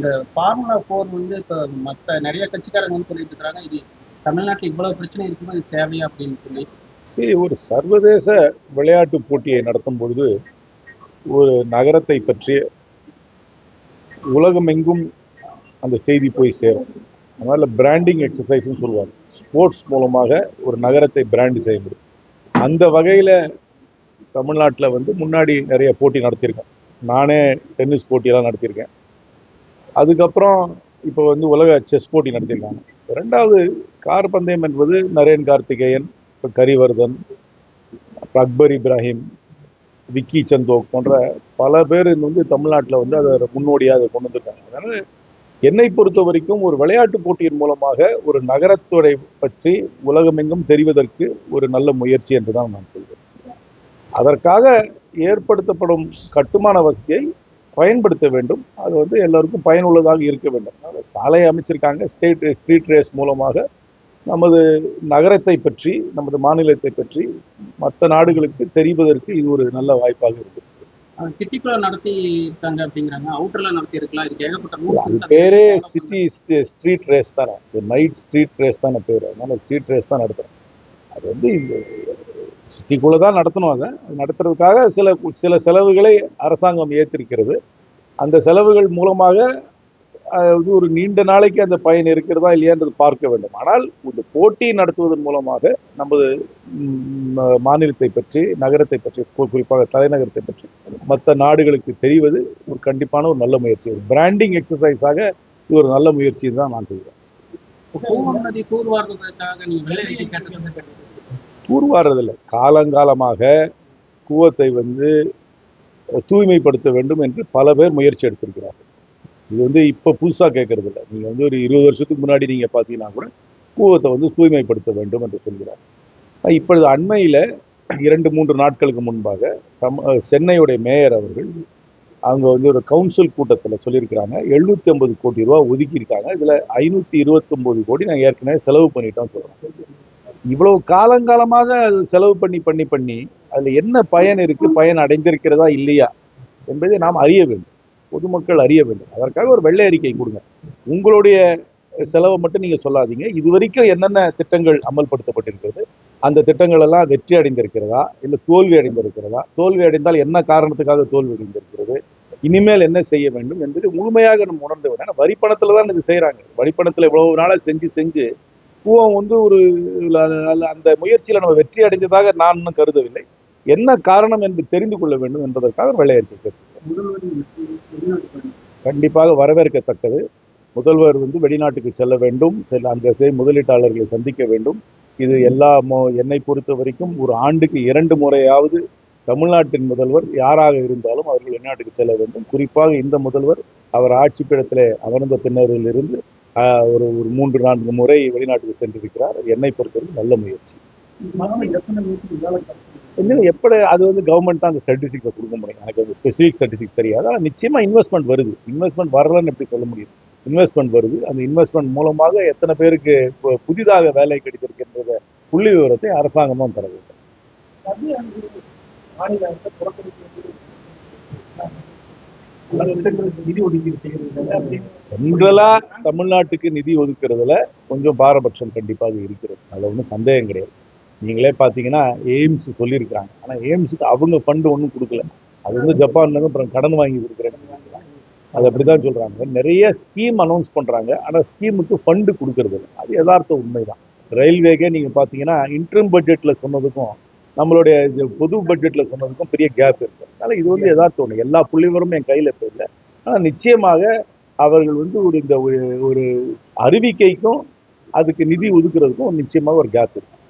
இந்த ஃபார்முலா 4 வந்து இப்போ மற்ற நிறைய கட்சிக்காரங்க வந்து சொல்லிட்டு இருக்கிறாங்க, இது தமிழ்நாட்டில் இவ்வளவு பிரச்சனை இருக்கும்போது இது தேவையா அப்படின்னு சொல்லி. சரி, ஒரு சர்வதேச விளையாட்டு போட்டியை நடத்தும் பொழுது ஒரு நகரத்தை பற்றி உலகமெங்கும் அந்த செய்தி போய் சேரும். அதனால பிராண்டிங் எக்ஸசைஸ்ன்னு சொல்லுவாங்க. ஸ்போர்ட்ஸ் மூலமாக ஒரு நகரத்தை பிராண்ட் செய்ய முடியும். அந்த வகையில் தமிழ்நாட்டில் வந்து முன்னாடி நிறைய போட்டி நடத்தியிருக்கேன். நானே டென்னிஸ் போட்டியெல்லாம் நடத்தியிருக்கேன். அதுக்கப்புறம் இப்போ வந்து உலக செஸ் போட்டி நடத்தியிருக்காங்க. ரெண்டாவது கார் பந்தயம் என்பது நரேன் கார்த்திகேயன், இப்போ கரிவர்தன், அக்பர் இப்ராஹிம், விக்கி சந்தோக் போன்ற பல பேர் வந்து தமிழ்நாட்டில் வந்து அதை முன்னோடியாக அதை கொண்டு வந்துருக்காங்க. அதனால என்னை பொறுத்த வரைக்கும் ஒரு விளையாட்டு போட்டியின் மூலமாக ஒரு நகரத்துறை பற்றி உலகமெங்கும் தெரிவதற்கு ஒரு நல்ல முயற்சி என்றுதான் நான் சொல்வேன். அதற்காக ஏற்படுத்தப்படும் கட்டுமான வசதியை பயன்படுத்த வேண்டும். அது வந்து எல்லாருக்கும் பயனுள்ளதாக இருக்க வேண்டும். சாலை அமைச்சிருக்காங்க. ஸ்ட்ரீட் ரேஸ் மூலமாக நமது நகரத்தை பற்றி, நமது மாநிலத்தை பற்றி மற்ற நாடுகளுக்கு தெரிவதற்கு இது ஒரு நல்ல வாய்ப்பாக இருக்கு. சிட்டிக்குள்ள நடத்தி இருக்காங்க அப்படிங்கிறாங்க, அவுட்டர்ல நடத்தி இருக்கலாம். இதுக்கு ஏகப்பட்ட அது பேரே சிட்டி ஸ்ட்ரீட் ரேஸ் தானே, நைட் ஸ்ட்ரீட் ரேஸ் தானே பேர். அதனால ஸ்ட்ரீட் ரேஸ் தான் நடத்துறோம். அது வந்து இந்த சிட்டிக்குள்ள தான் நடத்தணும். அதை நடத்துறதுக்காக சில செலவுகளை அரசாங்கம் ஏற்றிருக்கிறது. அந்த செலவுகள் மூலமாக ஒரு நீண்ட நாளைக்கு அந்த பயன் இருக்கிறதா இல்லையான்றது பார்க்க வேண்டும். ஆனால் இந்த போட்டி நடத்துவதன் மூலமாக நமது மாநிலத்தை பற்றி, நகரத்தை பற்றி, குறிப்பாக தலைநகரத்தை பற்றி மற்ற நாடுகளுக்கு தெரிவது ஒரு கண்டிப்பான ஒரு நல்ல முயற்சி. பிராண்டிங் எக்ஸசைஸாக இது ஒரு நல்ல முயற்சி தான் நான் செய்கிறேன். தூர்வாடுறதில்லை, காலங்காலமாக கூவத்தை வந்து தூய்மைப்படுத்த வேண்டும் என்று பல பேர் முயற்சி எடுத்திருக்கிறார்கள். இது வந்து இப்போ புதுசாக கேட்கறது இல்லை. நீங்கள் வந்து ஒரு 20 வருஷத்துக்கு முன்னாடி நீங்கள் பார்த்தீங்கன்னா கூட கூவத்தை வந்து தூய்மைப்படுத்த வேண்டும் என்று சொல்கிறார். இப்பொழுது அண்மையில் 2-3 நாட்களுக்கு முன்பாக சென்னையுடைய மேயர் அவர்கள் அவங்க வந்து ஒரு கவுன்சில் கூட்டத்தில் சொல்லியிருக்கிறாங்க, 750 கோடி ரூபா ஒதுக்கியிருக்காங்க. இதில் 529 கோடி நாங்கள் ஏற்கனவே செலவு பண்ணிட்டோம்னு சொல்கிறாங்க. இவ்வளவு காலங்காலமாக அது செலவு பண்ணி அதில் என்ன பயன் இருக்கு, பயன் அடைந்திருக்கிறதா இல்லையா என்பதை நாம் அறிய வேண்டும், பொதுமக்கள் அறிய வேண்டும். அதற்காக ஒரு வெள்ளை அறிக்கை கொடுங்க. உங்களுடைய செலவை மட்டும் நீங்க சொல்லாதீங்க. இது வரைக்கும் என்னென்ன திட்டங்கள் அமல்படுத்தப்பட்டிருக்கிறது, அந்த திட்டங்கள் எல்லாம் வெற்றி அடைந்திருக்கிறதா இல்லை தோல்வி அடைந்திருக்கிறதா, தோல்வி அடைந்தால் என்ன காரணத்துக்காக தோல்வி அடைந்திருக்கிறது, இனிமேல் என்ன செய்ய வேண்டும் என்பது முழுமையாக நம்ம உணர்ந்து வேண்டும். ஏன்னா வரிப்பணத்துல தான் இது செய்யறாங்க. வரிப்பணத்துல இவ்வளவு நாளா செஞ்சு பூவம் வந்து ஒரு அந்த முயற்சியில நம்ம வெற்றி அடைஞ்சதாக நான் கருதவில்லை. என்ன காரணம் என்று தெரிந்து கொள்ள வேண்டும் என்பதற்காக வெள்ளை அறிக்கை கண்டிப்பாக வரவேற்கத்தக்கது. முதல்வர் வந்து வெளிநாட்டுக்கு செல்ல வேண்டும், அங்கே முதலீட்டாளர்களை சந்திக்க வேண்டும். இது என்னை பொறுத்த வரைக்கும் ஒரு ஆண்டுக்கு 2 முறையாவது தமிழ்நாட்டின் முதல்வர் யாராக இருந்தாலும் அவர்கள் வெளிநாட்டுக்கு செல்ல வேண்டும். குறிப்பாக இந்த முதல்வர் அவர் ஆட்சி பீடத்திலே அமர்ந்த பின்னரிலிருந்து ஒரு 3-4 முறை வெளிநாட்டுக்கு சென்றிருக்கிறார். என்னை பொறுத்தவரை நல்ல முயற்சி. எப்படி அது வந்து கவர்மெண்ட் தான் அந்த ஸ்டாட்டிஸ்டிக்ஸை கொடுக்க முடியும். எனக்கு அந்த ஸ்பெசிஃபிக் ஸ்டாட்டிஸ்டிக்ஸ் தெரியாது. ஆனால் நிச்சயமா இன்வெஸ்ட்மெண்ட் வருது. இன்வெஸ்ட்மெண்ட் வரலன்னு எப்படி சொல்ல முடியும்? இன்வெஸ்ட்மெண்ட் வருது. அந்த இன்வெஸ்ட்மெண்ட் மூலமாக எத்தனை பேருக்கு புதிதாக வேலை கிடைத்திருக்கின்ற புள்ளி விவரத்தை அரசாங்கமும் தர வேண்டும். ஜென்ரலா தமிழ்நாட்டுக்கு நிதி ஒதுக்குறதுல கொஞ்சம் பாரபட்சம் கண்டிப்பாக இருக்கிறது. அதுல ஒன்றும் சந்தேகம் கிடையாது. நீங்களே பார்த்தீங்கன்னா எய்ம்ஸ் சொல்லியிருக்கிறாங்க. ஆனால் எய்ம்ஸுக்கு அவங்க ஃபண்டு ஒன்றும் கொடுக்கல. அது வந்து ஜப்பான்லேருந்து அப்புறம் கடன் வாங்கி கொடுக்குறேன்னு அது அப்படி தான் சொல்கிறாங்க. நிறைய ஸ்கீம் அனௌன்ஸ் பண்ணுறாங்க, ஆனால் ஸ்கீமுக்கு ஃபண்டு கொடுக்கறது இல்லை. அது யதார்த்த உண்மை தான். ரயில்வேக்கே நீங்கள் பார்த்தீங்கன்னா இன்ட்ரம் பட்ஜெட்டில் சொன்னதுக்கும் நம்மளுடைய பொது பட்ஜெட்டில் சொன்னதுக்கும் பெரிய கேப் இருக்குது. அதனால் இது வந்து யதார்த்த ஒன்று. எல்லா புள்ளிவரும் என் கையில் இப்போ இல்லை. ஆனால் நிச்சயமாக அவர்கள் வந்து இந்த ஒரு அறிவிக்கைக்கும் அதுக்கு நிதி ஒதுக்குறதுக்கும் நிச்சயமாக ஒரு கேப் இருக்குது.